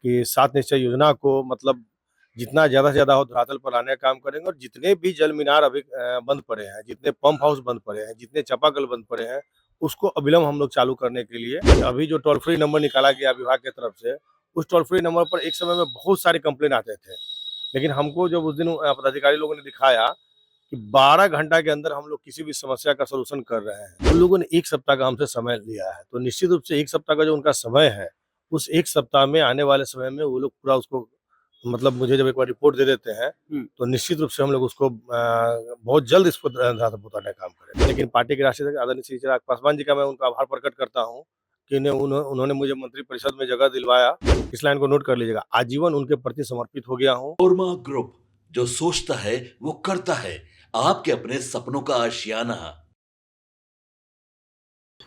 कि 7 निश्चय योजना को मतलब जितना ज़्यादा से ज़्यादा हो धरातल पर लाने का काम करेंगे और जितने भी जल मीनार अभी बंद पड़े हैं, जितने पंप हाउस बंद पड़े हैं, जितने चापाकल बंद पड़े हैं, उसको अविलंब हम लोग चालू करने के लिए अभी जो टोल फ्री नंबर निकाला गया विभाग की तरफ से, उस टोल फ्री नंबर पर एक समय में बहुत सारे कंप्लेन आते थे। लेकिन हमको जब उस दिन पदाधिकारी लोगों ने दिखाया कि 12 घंटा के अंदर हम लोग किसी भी समस्या का सॉल्यूशन कर रहे हैं। उन लोगों ने 1 सप्ताह का हमसे समय लिया है, तो निश्चित रूप से 1 सप्ताह का जो उनका समय है, उस 1 सप्ताह में आने वाले समय में वो लोग पूरा उसको मतलब मुझे जब एक बार रिपोर्ट दे देते हैं, तो निश्चित रूप से हम लोग उसको बहुत जल्द इसको धरातल पर उतारने का काम करेंगे। लेकिन पार्टी के राष्ट्रीय अध्यक्ष आदरणीय श्री चिराग पासवान जी का मैं उनका आभार प्रकट करता हूँ कि उन्होंने मुझे मंत्रिपरिषद में जगह दिलवाया। इस लाइन को नोट कर लीजिएगा, आजीवन उनके प्रति समर्पित हो गया हूँ। ओरमा ग्रुप, जो सोचता है वो करता है, आपके अपने सपनों का आशियाना।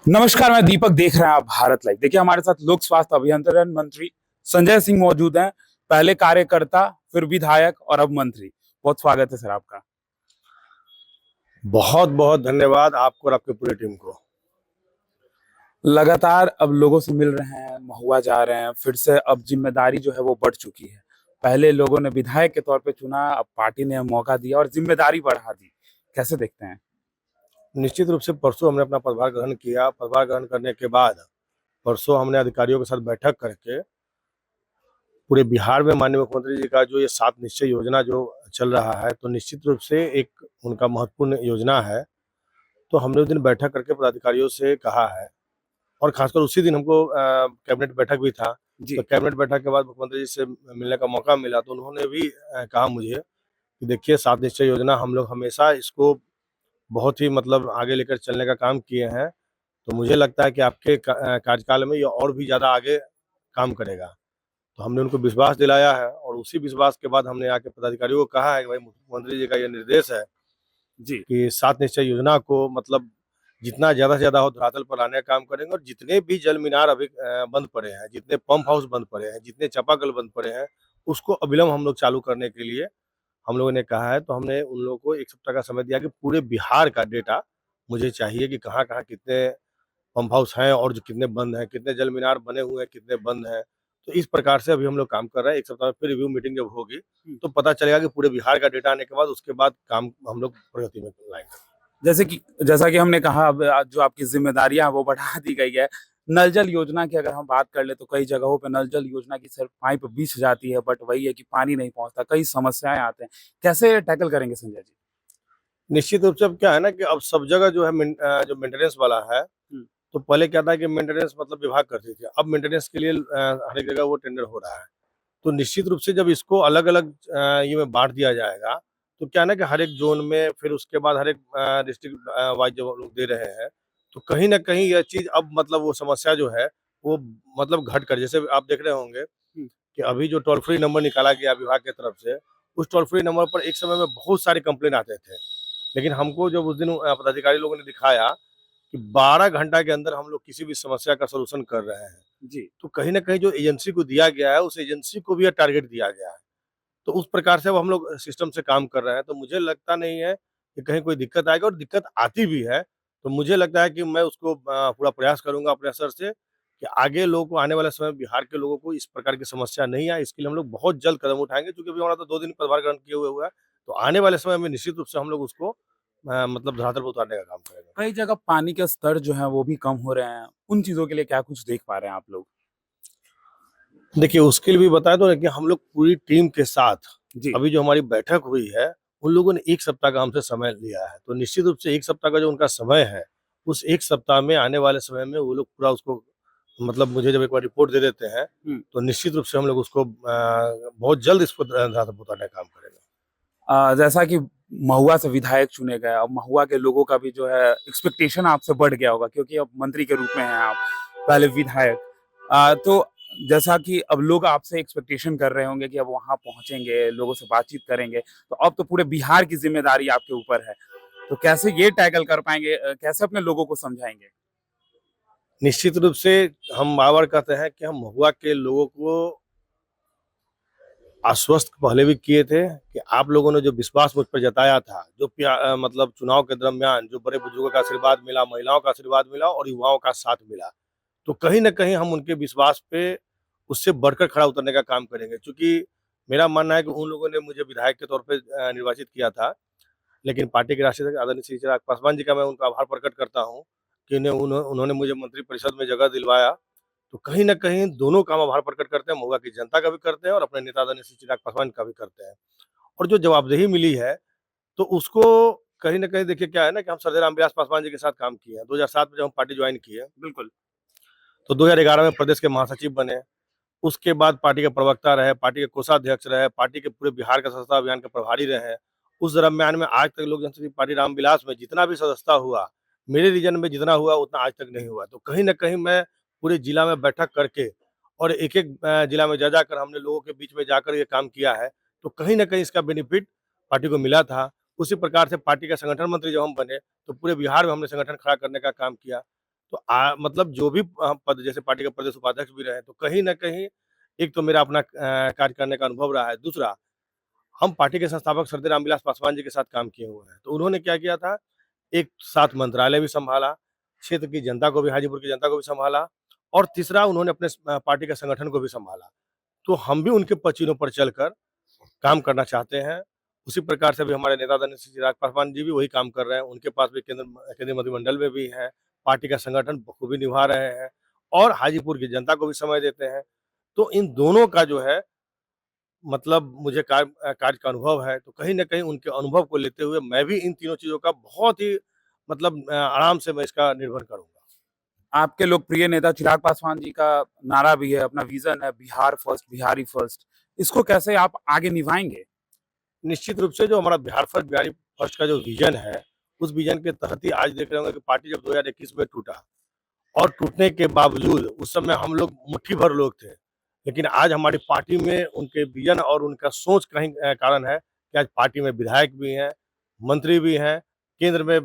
नमस्कार, मैं दीपक, देख रहे हैं आप भारत लाइव। देखिए, हमारे साथ लोक स्वास्थ्य अभियंत्रण मंत्री संजय सिंह मौजूद हैं। पहले कार्यकर्ता, फिर विधायक और अब मंत्री। बहुत स्वागत है सर आपका। बहुत बहुत धन्यवाद आपको और आपकी पूरी टीम को। लगातार अब लोगों से मिल रहे हैं, महुआ जा रहे हैं, फिर से अब जिम्मेदारी जो है वो बढ़ चुकी है। पहले लोगों ने विधायक के तौर पे चुना, अब पार्टी ने मौका दिया और जिम्मेदारी बढ़ा दी। कैसे देखते हैं? निश्चित रूप से परसों हमने अपना पदभार ग्रहण किया। पदभार ग्रहण करने के बाद परसों हमने अधिकारियों के साथ बैठक करके पूरे बिहार में माननीय मुख्यमंत्री जी का जो ये 7 निश्चय योजना जो चल रहा है, तो निश्चित रूप से एक उनका महत्वपूर्ण योजना है। तो हमने उस दिन बैठक करके पदाधिकारियों से कहा है और खासकर उसी दिन हमको कैबिनेट बैठक भी था। तो कैबिनेट बैठक के बाद मुख्यमंत्री जी से मिलने का मौका मिला, तो उन्होंने भी कहा मुझे कि देखिए 7 निश्चय योजना हम लोग हमेशा इसको बहुत ही मतलब आगे लेकर चलने का काम किए हैं। तो मुझे लगता है कि आपके कार्यकाल में ये और भी ज़्यादा आगे काम करेगा। तो हमने उनको विश्वास दिलाया है और उसी विश्वास के बाद हमने आके पदाधिकारियों को कहा है कि भाई मुख्यमंत्री जी का ये निर्देश है कि 7 निश्चय योजना को मतलब जितना ज़्यादा से ज़्यादा हो धरातल पर लाने का काम करेंगे और जितने भी जल मीनार अभी बंद पड़े हैं, जितने पंप हाउस बंद पड़े हैं, जितने चापाकल बंद पड़े हैं, उसको अविलंब हम लोग चालू करने के लिए हम लोगों ने कहा है। तो हमने उन लोगों को 1 सप्ताह का समय दिया कि पूरे बिहार का डेटा मुझे चाहिए कि कहाँ-कहाँ कितने पंप हाउस हैं और जो कितने बंद हैं, कितने जल मीनार बने हुए हैं, कितने बंद हैं। तो इस प्रकार से अभी हम लोग काम कर रहे हैं। 1 सप्ताह में फिर रिव्यू मीटिंग जब होगी, तो पता चलेगा कि पूरे बिहार का डेटा आने के बाद उसके बाद काम हम लोग प्रगति में लाएँगे। जैसा कि हमने कहा, अब जो आपकी जिम्मेदारियां हैं वो बढ़ा दी गई है। नल जल योजना की अगर हम बात कर ले तो कई जगहों पे नल जल योजना की सिर्फ पाइप बिछ जाती है, बट वही है कि पानी नहीं पहुंचता, कई समस्याएं आते हैं। कैसे टैकल करेंगे संजय जी? निश्चित रूप से अब क्या है ना कि अब सब जगह जो है जो मेंटेनेंस वाला है, तो पहले क्या था कि मेंटेनेंस मतलब विभाग करती थी। अब मेंटेनेंस के लिए हर एक जगह वो टेंडर हो रहा है। तो निश्चित रूप से जब इसको अलग-अलग ये में बाँट दिया जाएगा, तो क्या है ना कि हर एक ज़ोन में फिर उसके बाद हर एक डिस्ट्रिक्ट वाइज़ जब लोग दे रहे हैं, तो कहीं न कहीं यह चीज़ अब मतलब वो समस्या जो है, वो मतलब घट कर जैसे आप देख रहे होंगे कि अभी जो टोल फ्री नंबर निकाला गया विभाग की तरफ से, उस टोल फ्री नंबर पर एक समय में बहुत सारे कंप्लेन आते थे। लेकिन हमको जब उस दिन पदाधिकारी लोगों ने दिखाया कि 12 घंटा के अंदर हम लोग किसी भी समस्या का सॉल्यूशन कर रहे हैं, तो कहीं न कहीं जो एजेंसी को दिया गया है, उस एजेंसी को भी ये टारगेट दिया गया है। तो उस प्रकार से अब हम लोग सिस्टम से काम कर रहे हैं, तो मुझे लगता नहीं है कि कहीं कोई दिक्कत आएगा और दिक्कत आती भी है, तो मुझे लगता है कि मैं उसको पूरा प्रयास करूँगा अपने स्तर से कि आगे लोगों को आने वाले समय में बिहार के लोगों को इस प्रकार की समस्या नहीं आए, इसके लिए हम लोग बहुत जल्द कदम उठाएँगे। चूँकि अभी हमारा तो 2 दिन पदभार ग्रहण किए हुए हुआ है, तो आने वाले समय में निश्चित रूप से हम लोग उसको मतलब धरातल पर उतारने का काम करेंगे। कई जगह पानी के स्तर जो है वो भी कम हो रहे हैं। उन चीजों के लिए क्या कुछ देख पा रहे हैं आप लोग? देखिए, उसके लिए भी बताया तो कि हम लोग पूरी टीम के साथ अभी जो हमारी बैठक हुई है, उन लोगों ने 1 सप्ताह का हमसे समय लिया है। तो निश्चित रूप से 1 सप्ताह का जो उनका समय है, उस 1 सप्ताह में आने वाले समय में वो लोग पूरा उसको मतलब मुझे जब एक बार रिपोर्ट दे देते हैं, तो निश्चित रूप से हम लोग उसको बहुत जल्द इसको धरातल पर उतारने का काम करेंगे। जैसा कि महुआ से विधायक चुने गए, अब महुआ के लोगों का भी जो है एक्सपेक्टेशन आपसे बढ़ गया होगा, क्योंकि अब मंत्री के रूप में हैं आप, पहले विधायक। तो जैसा कि अब लोग आपसे एक्सपेक्टेशन कर रहे होंगे कि अब वहां पहुंचेंगे, लोगों से बातचीत करेंगे, तो अब तो पूरे बिहार की जिम्मेदारी आपके ऊपर है। तो कैसे ये टैकल कर पाएंगे, कैसे अपने लोगों को समझाएंगे? निश्चित रूप से हम बार-बार कहते हैं कि हम महुआ के लोगों को आश्वस्त पहले भी किए थे कि आप लोगों ने जो विश्वास मुझ पर जताया था, जो मतलब चुनाव के दरमियान जो बड़े बुजुर्गों का आशीर्वाद मिला, महिलाओं का आशीर्वाद मिला और युवाओं का साथ मिला, तो कहीं न कहीं हम उनके विश्वास पे उससे बढ़कर खड़ा उतरने का काम करेंगे। चूँकि मेरा मानना है कि उन लोगों ने मुझे विधायक के तौर पे निर्वाचित किया था, लेकिन पार्टी के राष्ट्रीय अध्यक्ष आदरणीय श्री चिराग पासवान जी का मैं उनका आभार प्रकट करता हूँ कि उन्होंने मुझे मंत्रिपरिषद में जगह दिलवाया। तो कहीं न कहीं दोनों काम आभार प्रकट करते हैं, महुआ की जनता का भी करते हैं और अपने नेता आदरणीय श्री चिराग पासवान का भी करते हैं। और जो जवाबदेही मिली है, तो उसको कहीं न कहीं देखिए क्या है ना कि हम श्रद्धेय रामविलास पासवान जी के साथ काम किए हैं। 2007 में जब हम पार्टी जॉइन किए, बिल्कुल। तो 2011 में प्रदेश के महासचिव बने। उसके बाद पार्टी के प्रवक्ता रहे, पार्टी के कोषाध्यक्ष रहे, पार्टी के पूरे बिहार का सदस्यता अभियान के प्रभारी रहे। उस दरम्यान में आज तक लोक जनशक्ति पार्टी रामविलास में जितना भी सदस्यता हुआ, मेरे रीजन में जितना हुआ उतना आज तक नहीं हुआ। तो कहीं न कहीं मैं पूरे जिला में बैठक करके और एक-एक जिला में जा कर हमने लोगों के बीच में जाकर ये काम किया है। तो कहीं न कहीं इसका बेनिफिट पार्टी को मिला था। उसी प्रकार से पार्टी का संगठन मंत्री जब हम बने, तो पूरे बिहार में हमने संगठन खड़ा करने का काम किया। तो मतलब जो भी पद जैसे पार्टी के प्रदेश उपाध्यक्ष भी रहे, तो कहीं न कहीं एक तो मेरा अपना कार्य करने का अनुभव रहा है। दूसरा, हम पार्टी के संस्थापक श्रद्धेय रामविलास पासवान जी के साथ काम किए हुए हैं। तो उन्होंने क्या किया था, एक साथ मंत्रालय भी सँभाला, क्षेत्र की जनता को भी, हाजीपुर की जनता को भी सँभाला और तीसरा उन्होंने अपने पार्टी के संगठन को भी सँभाला। तो हम भी उनके पचीनों पर चलकर काम करना चाहते हैं। उसी प्रकार से अभी हमारे नेता आदरणीय श्री चिराग पासवान जी भी वही काम कर रहे हैं। उनके पास भी केंद्रीय मंत्रिमंडल में भी हैं, पार्टी का संगठन बखूबी निभा रहे हैं और हाजीपुर की जनता को भी समय देते हैं। तो इन दोनों का जो है मतलब मुझे कार्य का अनुभव है, तो कहीं न कहीं उनके अनुभव को लेते हुए मैं भी इन तीनों चीज़ों का बहुत ही मतलब आराम से मैं इसका निर्वहन करूँगा। आपके लोकप्रिय नेता चिराग पासवान जी का नारा भी है, अपना विज़न है बिहार फर्स्ट, बिहारी फर्स्ट। इसको कैसे आप आगे निभाएँगे? निश्चित रूप से जो हमारा बिहार फर्स्ट बिहारी फर्स्ट का जो विज़न है, उस विज़न के तहत ही आज देख रहे होंगे कि पार्टी जब 2021 में टूटा और टूटने के बावजूद उस समय हम लोग मुट्ठी भर लोग थे। लेकिन आज हमारी पार्टी में उनके विज़न और उनका सोच का ही कारण है कि आज पार्टी में विधायक भी हैं, मंत्री भी हैं, केंद्र में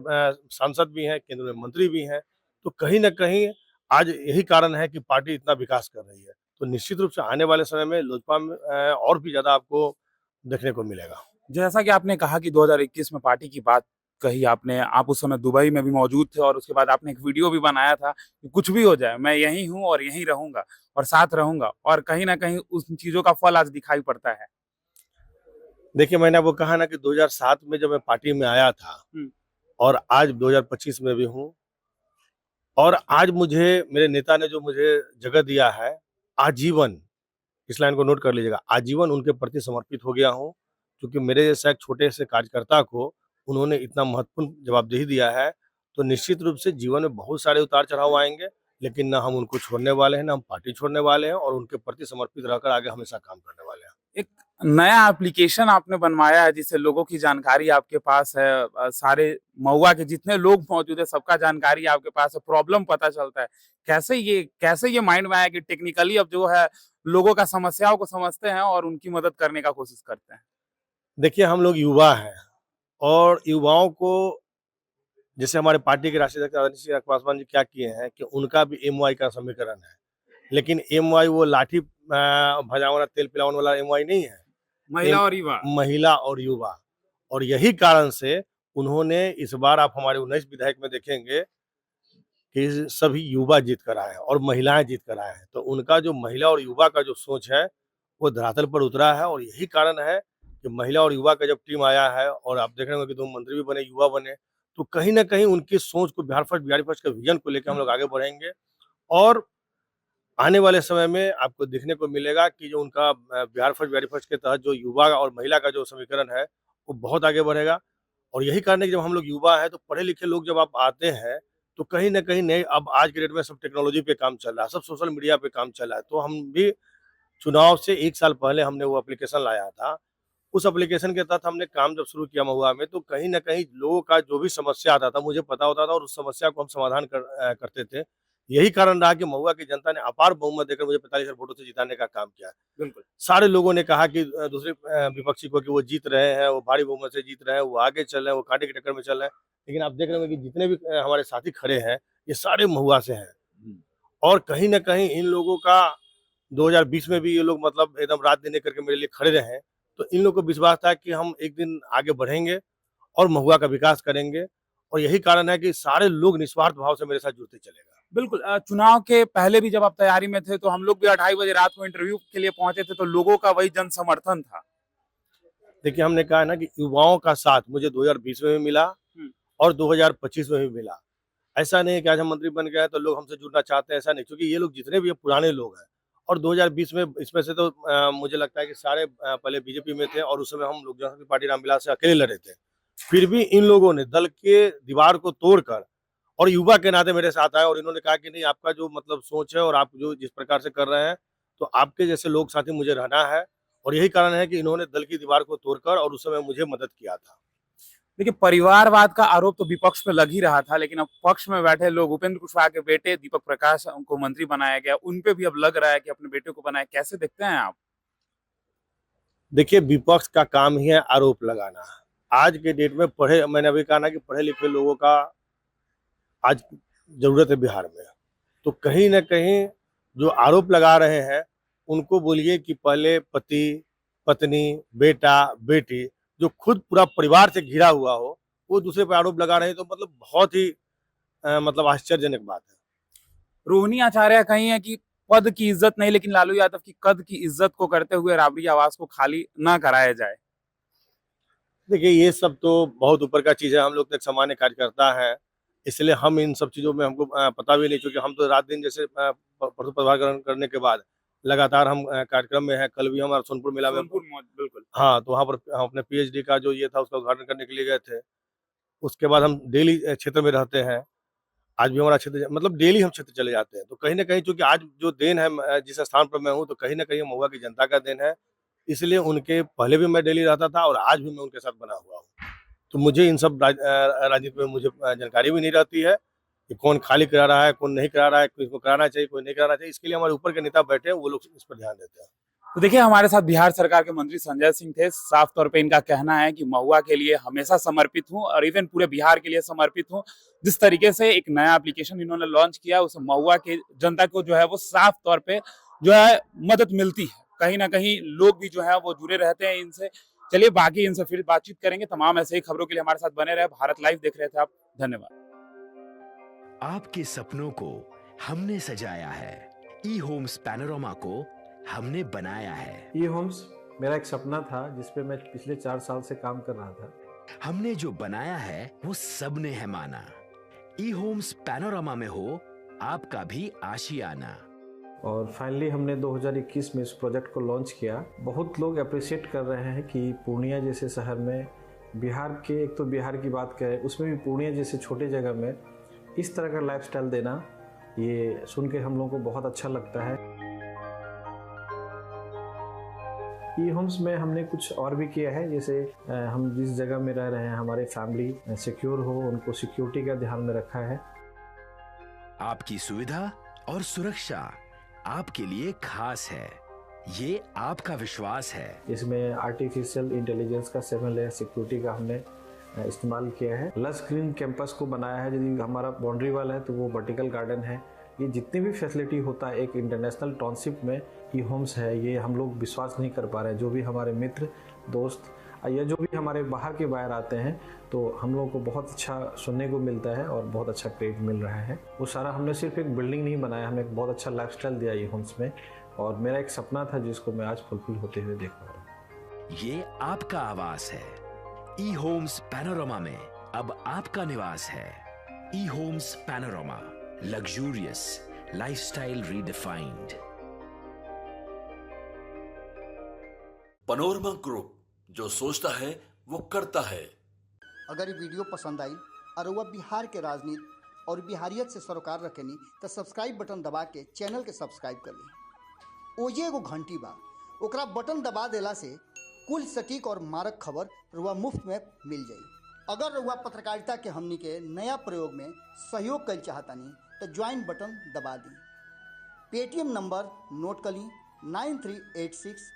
सांसद भी हैं, केंद्र में मंत्री भी हैं। तो कहीं न कहीं आज यही कारण है कि पार्टी इतना विकास कर रही है। तो निश्चित रूप से आने वाले समय में लोजपा में और भी ज़्यादा आपको देखने को मिलेगा। जैसा कि आपने कहा कि 2021 में पार्टी की बात कही आपने, आप उस समय दुबई में भी मौजूद थे और उसके बाद आपने एक वीडियो भी बनाया था कि कुछ भी हो जाए, मैं यहीं हूँ और यहीं रहूँगा और साथ रहूँगा और कहीं न कहीं उन चीज़ों का फल आज दिखाई पड़ता है। देखिए, मैंने आपको कहा ना कि 2007 में जब मैं पार्टी में आया था हुँ। और आज 2025 में भी हूँ और आज मुझे मेरे नेता ने जो मुझे जगह दिया है, आजीवन, इस लाइन को नोट कर लीजिएगा, आजीवन उनके प्रति समर्पित हो गया हूँ, क्योंकि मेरे जैसा एक छोटे से कार्यकर्ता को उन्होंने इतना महत्वपूर्ण जवाबदेही दिया है, तो निश्चित रूप से जीवन में बहुत सारे उतार-चढ़ाव आएँगे, लेकिन ना हम उनको छोड़ने वाले हैं, ना हम पार्टी छोड़ने वाले हैं और उनके प्रति समर्पित रहकर आगे हमेशा काम करने वाले हैं। एक नया एप्लीकेशन आपने बनवाया है जिससे लोगों की जानकारी आपके पास है, सारे महुआ के जितने लोग मौजूद है सबका जानकारी आपके पास है, प्रॉब्लम पता चलता है। कैसे ये माइंड में आया कि टेक्निकली अब जो है लोगों का समस्याओं को समझते हैं और उनकी मदद करने का कोशिश करते हैं? देखिए, हम लोग युवा हैं और युवाओं को जैसे हमारे पार्टी के राष्ट्रीय अध्यक्ष आदरणीय श्री पासवान जी क्या किए हैं कि उनका भी एमवाई का समीकरण है। लेकिन एमवाई वो लाठी भजावन तेल पिलावन वाला एमवाई नहीं है। महिला और युवा। महिला और युवा और यही कारण से उन्होंने इस बार आप हमारे 19 विधायक में देखेंगे कि सभी युवा जीत कर आए हैं और महिलाएं जीत कर आए हैं। तो उनका जो महिला और युवा का जो सोच है वो धरातल पर उतरा है और यही कारण है कि महिला और युवा का जब टीम आया है और आप देख रहे होंगे कि 2 मंत्री भी बने, युवा बने, तो कहीं न कहीं उनकी सोच को बिहार फर्स्ट बिहारी फर्स्ट के विज़न को लेके हम लोग आगे बढ़ेंगे और आने वाले समय में आपको देखने को मिलेगा कि जो उनका बिहार फर्स्ट बिहारी फर्स्ट के तहत जो युवा और महिला का जो समीकरण है, वो बहुत आगे बढ़ेगा और यही कारण है कि जब हम लोग युवा हैं, तो पढ़े-लिखे लोग जब आप आते हैं, तो कहीं न कहीं नए अब आज के डेट में सब टेक्नोलॉजी पे काम चल रहा है, सब सोशल मीडिया पे काम चल रहा है। तो हम भी चुनाव से 1 साल पहले हमने वो एप्लीकेशन लाया था। उस एप्लीकेशन के तहत हमने काम जब शुरू किया महुआ में, तो कहीं न कहीं लोगों का जो भी समस्या आता था, मुझे पता होता था और उस समस्या को हम समाधान करते थे। यही कारण रहा कि महुआ की जनता ने अपार बहुमत देकर मुझे 45,000 वोटों से जिताने का काम किया। बिल्कुल। सारे लोगों ने कहा कि दूसरे विपक्षी को कि वो जीत रहे हैं, वो भारी बहुमत से जीत रहे हैं, वो आगे चल रहे हैं, वो कांटे की टक्कर में चल रहे हैं। लेकिन आप देख रहे होंगे कि जितने भी हमारे साथी खड़े हैं, ये सारे महुआ से हैं हुँ। और कहीं न कहीं इन लोगों का 2020 में भी ये लोग मतलब एकदम रात-दिन एक करके मेरे लिए खड़े रहे। तो इन लोगों को विश्वास था कि हम एक दिन आगे बढ़ेंगे और महुआ का विकास करेंगे और यही कारण है कि सारे लोग निस्वार्थ भाव से मेरे साथ जुड़ते चले गए। बिल्कुल चुनाव के पहले भी जब आप तैयारी में थे तो हम लोग भी 2:30 बजे रात को इंटरव्यू के लिए पहुंचे थे, तो लोगों का वही जन समर्थन था। देखिए, हमने कहा है ना कि युवाओं का साथ मुझे 2020 में भी मिला और 2025 में भी मिला। ऐसा नहीं है कि आज हम मंत्री बन गए हैं तो लोग हमसे जुड़ना चाहते हैं, ऐसा नहीं, क्योंकि ये लोग जितने भी पुराने लोग हैं और 2020 में इसमें से तो मुझे लगता है कि सारे पहले बीजेपी में थे और उस समय हम लोक जनशक्ति पार्टी रामविलास से अकेले लड़े थे। फिर भी इन लोगों ने दल के दीवार को तोड़कर और युवा के नाते मेरे साथ आए और इन्होंने कहा कि नहीं, आपका जो मतलब सोच है और आप जो जिस प्रकार से कर रहे हैं, तो आपके जैसे लोग साथी मुझे रहना है और यही कारण है कि इन्होंने दल की दीवार को तोड़कर और उस समय मुझे मदद किया था। देखिए, परिवारवाद का आरोप तो विपक्ष पे लग ही रहा था, लेकिन अब पक्ष में बैठे लोग, उपेंद्र कुशवाहा के बेटे दीपक प्रकाश को मंत्री बनाया गया, उन पे भी अब लग रहा है कि अपने बेटे को बनाए। कैसे देखते हैं आप? देखिए, विपक्ष का काम ही है आरोप लगाना। आज के डेट में मैंने अभी कहा ना कि पढ़े लिखे लोगों का आज जरूरत है बिहार में। तो कहीं न कहीं जो आरोप लगा रहे हैं, उनको बोलिए कि पहले पति, पत्नी, बेटा, बेटी, जो खुद पूरा परिवार से घिरा हुआ हो, वो दूसरे पे आरोप लगा रहे हैं, तो मतलब बहुत ही मतलब आश्चर्यजनक बात है। रोहिणी आचार्य कही है कि पद की इज्जत नहीं, लेकिन लालू यादव की कद की इज्जत को करते हुए राबड़ी आवास को खाली ना कराया जाए। देखिए, ये सब तो बहुत ऊपर का चीज़ है, हम लोग तो एक सामान्य कार्यकर्ता हैं, इसलिए हम इन सब चीज़ों में हमको पता भी नहीं, क्योंकि हम तो रात-दिन जैसे परसों पदभार ग्रहण करने के बाद लगातार हम कार्यक्रम में हैं। कल भी हम सोनपुर मेला में बिल्कुल। हाँ, तो वहाँ पर हम अपने पीएचडी का जो ये था उसका उद्घाटन करने के लिए गए थे। उसके बाद हम डेली क्षेत्र में रहते हैं। आज भी हमारा क्षेत्र मतलब डेली हम क्षेत्र चले जाते हैं। तो कहीं न कहीं चूँकि आज जो देन है जिस स्थान पर मैं हूँ, तो कहीं न कहीं महुआ की जनता का देन है। इसलिए उनके पहले भी मैं डेली रहता था और आज भी मैं उनके साथ बना हुआ हूँ। तो मुझे इन सब राजनीति में मुझे जानकारी भी नहीं रहती है कि कौन खाली करा रहा है, कौन नहीं करा रहा है, किसको कराना चाहिए, कोई नहीं कराना चाहिए। इसके लिए हमारे ऊपर के नेता बैठे हैं, वो लोग इस पर ध्यान देते हैं। तो देखिए, हमारे साथ बिहार सरकार के मंत्री संजय सिंह थे। साफ तौर पे इनका कहना है कि महुआ के लिए हमेशा समर्पित हूं और इवन पूरे बिहार के लिए समर्पित हूं। जिस तरीके से एक नया एप्लीकेशन इन्होंने लॉन्च किया, उससे महुआ के जनता को जो है वो साफ तौर पे जो है मदद मिलती है। कहीं ना कहीं लोग भी जो है वो जुड़े रहते हैं इनसे। चलिए, बाकी इनसे फिर बातचीत करेंगे। तमाम ऐसे ही खबरों के लिए हमारे साथ बने रहे। भारत लाइव देख रहे थे आप। धन्यवाद। आपके सपनों को हमने सजाया है। ई होम्स पैनोरमा को हमने बनाया है। ई होम्स मेरा एक सपना था जिस पे मैं पिछले 4 साल से काम कर रहा था। हमने जो बनाया है वो सबने है माना। ई होम्स पैनोरमा में हो आपका भी आशियाना। और फाइनली हमने 2021 में इस प्रोजेक्ट को लॉन्च किया। बहुत लोग अप्रिशिएट कर रहे हैं कि पूर्णिया जैसे शहर में बिहार के, एक तो बिहार की बात करें उसमें भी पूर्णिया जैसे छोटे जगह में इस तरह का लाइफस्टाइल देना, ये सुन के हम लोगों को बहुत अच्छा लगता है। ई होम्स में हमने कुछ और भी किया है, जैसे हम जिस जगह में रह रहे हैं हमारे फैमिली सिक्योर हो, उनको सिक्योरिटी का ध्यान में रखा है। आपकी सुविधा और सुरक्षा आपके लिए खास है, ये आपका विश्वास है। इसमें आर्टिफिशियल इंटेलिजेंस का 7 लेयर सिक्योरिटी का हमने इस्तेमाल किया है। लस ग्रीन कैंपस को बनाया है। यदि हमारा बाउंड्री वाल है तो वो वर्टिकल गार्डन है। ये जितनी भी फैसिलिटी होता है एक इंटरनेशनल टाउनशिप में ई होम्स है, ये हम लोग विश्वास नहीं कर पा रहे हैं। जो भी हमारे मित्र दोस्त या जो भी हमारे बाहर के बाहर आते हैं, तो हम लोगों को बहुत अच्छा सुनने को मिलता है और बहुत अच्छा क्रेडिट मिल रहा है। वो सारा हमने सिर्फ एक बिल्डिंग नहीं बनाया, हमें एक बहुत अच्छा लाइफस्टाइल दिया ई होम्स में, और मेरा एक सपना था जिसको मैं आज फुलफिल होते हुए देख पा रहा हूँ। ये आपका आवास है। ई होम्स पैनोरमा में अब आपका निवास है। E Homes Panorama, luxurious lifestyle redefined. Panorama group, जो सोचता है वो करता है। अगर ये वीडियो पसंद आई और वह बिहार के राजनीति और बिहारियत से सरोकार रखेनी तो सब्सक्राइब बटन दबा के चैनल के सब्सक्राइब कर ली। ओजे एगो घंटी बा, ओकरा बटन दबा देला से कुल सटीक और मारक खबर रुआ मुफ्त में मिल जाई। अगर रुआ पत्रकारिता के हमनी के नया प्रयोग में सहयोग कर चाहतानी तो ज्वाइन बटन दबा दी। पेटीएम नंबर नोट कर ली 9386